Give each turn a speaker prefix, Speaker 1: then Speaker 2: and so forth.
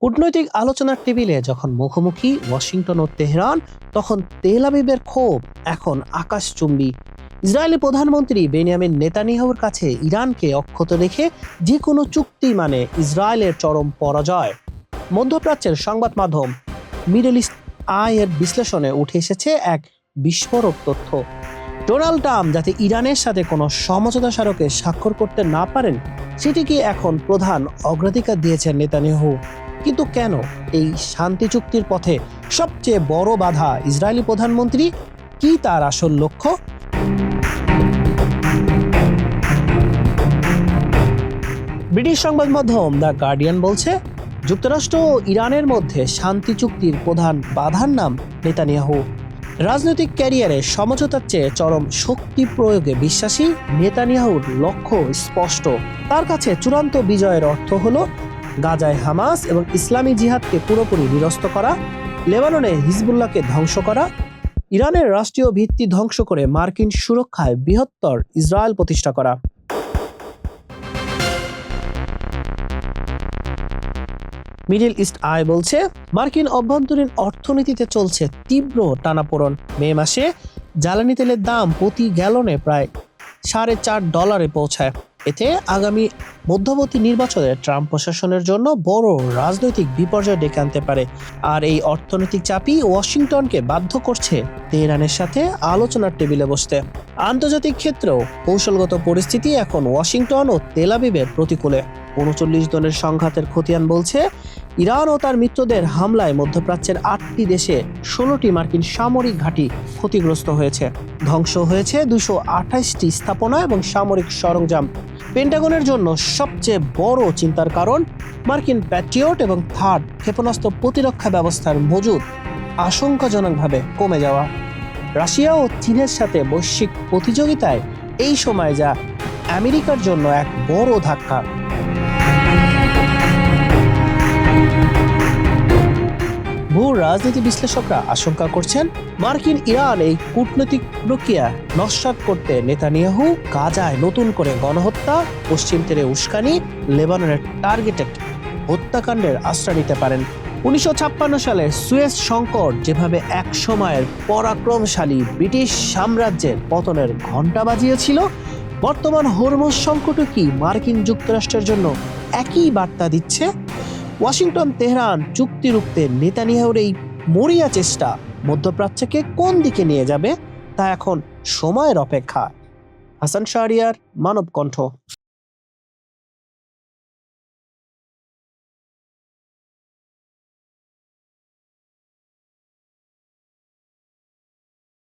Speaker 1: কূটনৈতিক আলোচনার টেবিলে যখন মুখোমুখি ওয়াশিংটন ও তেহরান, তখন তেল আবিবের ক্ষোভ এখন আকাশচুম্বী। ইসরায়েলি প্রধানমন্ত্রী বেনিয়ামিন নেতানিয়াহুর কাছে ইরানকে অক্ষত রেখে যে কোনো চুক্তি মানে ইসরায়েলের চরম পরাজয়। মধ্যপ্রাচ্যের সংবাদ মাধ্যম মিডল ইস্ট আই এর বিশ্লেষণে উঠে এসেছে এক বিস্ফোরক তথ্য। ডোনাল্ড ট্রাম্প যাতে ইরানের সাথে কোনো সমঝোতা স্মারকে স্বাক্ষর করতে না পারেন, সেটিকে এখন প্রধান অগ্রাধিকার দিয়েছেন নেতানিয়াহু। কিন্তু কেন এই শান্তি চুক্তির পথে সবচেয়ে বড় বাধা ইসরায়েলি প্রধানমন্ত্রী? কি তার আসল লক্ষ্য? ব্রিটিশ সংবাদ মাধ্যম দ্য গার্ডিয়ান বলছে, যুক্তরাষ্ট্র ও ইরানের মধ্যে শান্তি চুক্তির প্রধান বাধার নাম নেতানিয়াহু। রাজনৈতিক ক্যারিয়ারে সমঝোতার চেয়ে চরম শক্তি প্রয়োগে বিশ্বাসী নেতানিয়াহুর লক্ষ্য স্পষ্ট। তার কাছে চূড়ান্ত বিজয়ের অর্থ হলো গাজায় হামাস এবং ইসলামী জিহাদকে পুরোপুরি নিরস্ত করা, লেবাননে হিজবুল্লাহকে ধ্বংস করা, ইরানের রাষ্ট্রীয় ভিত্তি ধ্বংস করে মার্কিন সুরক্ষায় বৃহত্তর ইসরায়েল প্রতিষ্ঠা করা। মিডল ইস্ট আই বলছে, মার্কিন অভ্যন্তরীণ অর্থনীতিতে চলছে তীব্র টানাপোড়েন। মে মাসে জ্বালানি তেলের দাম প্রতি গ্যালনে প্রায় $4.5 পৌঁছায়। এতে আগামী মধ্যবর্তী নির্বাচনে ট্রাম্প প্রশাসনের জন্য বড় রাজনৈতিক বিপর্যয় ডেকে আনতে পারে। আর এই অর্থনৈতিক চাপই ওয়াশিংটনকে বাধ্য করছে তেহরানের সাথে আলোচনার টেবিলে বসতে। আন্তর্জাতিক ক্ষেত্রেও কৌশলগত পরিস্থিতি এখন ওয়াশিংটন ও তেল আবিবের প্রতিকূলে। 39 জনের সংঘাতের খতিয়ান বলছে, ইরান ও তার মিত্রদের হামলায় মধ্যপ্রাচ্যের 8টি দেশে 16টি মার্কিন সামরিক ঘাঁটি ক্ষতিগ্রস্ত হয়েছে। ধ্বংস হয়েছে 228টি স্থাপনা এবং সামরিক সরঞ্জাম। পেন্টাগনের জন্য সবচেয়ে বড় চিন্তার কারণ মার্কিন প্যাট্রিয়ট এবং থার্ড ক্ষেপণাস্ত্র প্রতিরক্ষা ব্যবস্থার মজুদ আশঙ্কাজনকভাবে কমে যাওয়া। রাশিয়া ও চীনের সাথে বৈশ্বিক প্রতিযোগিতায় এই সময় যা আমেরিকার জন্য এক বড় ধাক্কা। ভূ রাজনীতি বিশ্লেষকরা আশঙ্কা করছেন, মার্কিন ইরান এই কূটনৈতিক প্রক্রিয়া নস্যাৎ করতে নেতানিয়াহু গাজায় নতুন করে গণহত্যা, পশ্চিম তীরে উস্কানি, লেবাননের টার্গেটেড হত্যাকাণ্ডের আশ্রয় নিতে পারেন। 1956 সালে সুয়েজ সংকট যেভাবে এক সময়ের পরাক্রমশালী ব্রিটিশ সাম্রাজ্যের পতনের ঘণ্টা বাজিয়েছিল, বর্তমান হরমুজ সংকটও কি মার্কিন যুক্তরাষ্ট্রের জন্য একই বার্তা দিচ্ছে? ওয়াশিংটন তেহরান চুক্তি রুখতে নেতানিয়াহুর এই মরিয়া চেষ্টা মধ্যপ্রাচ্যকে কোন দিকে নিয়ে যাবে তা এখন সময়ের অপেক্ষা। হাসান শাহরিয়ার, মানব কণ্ঠ।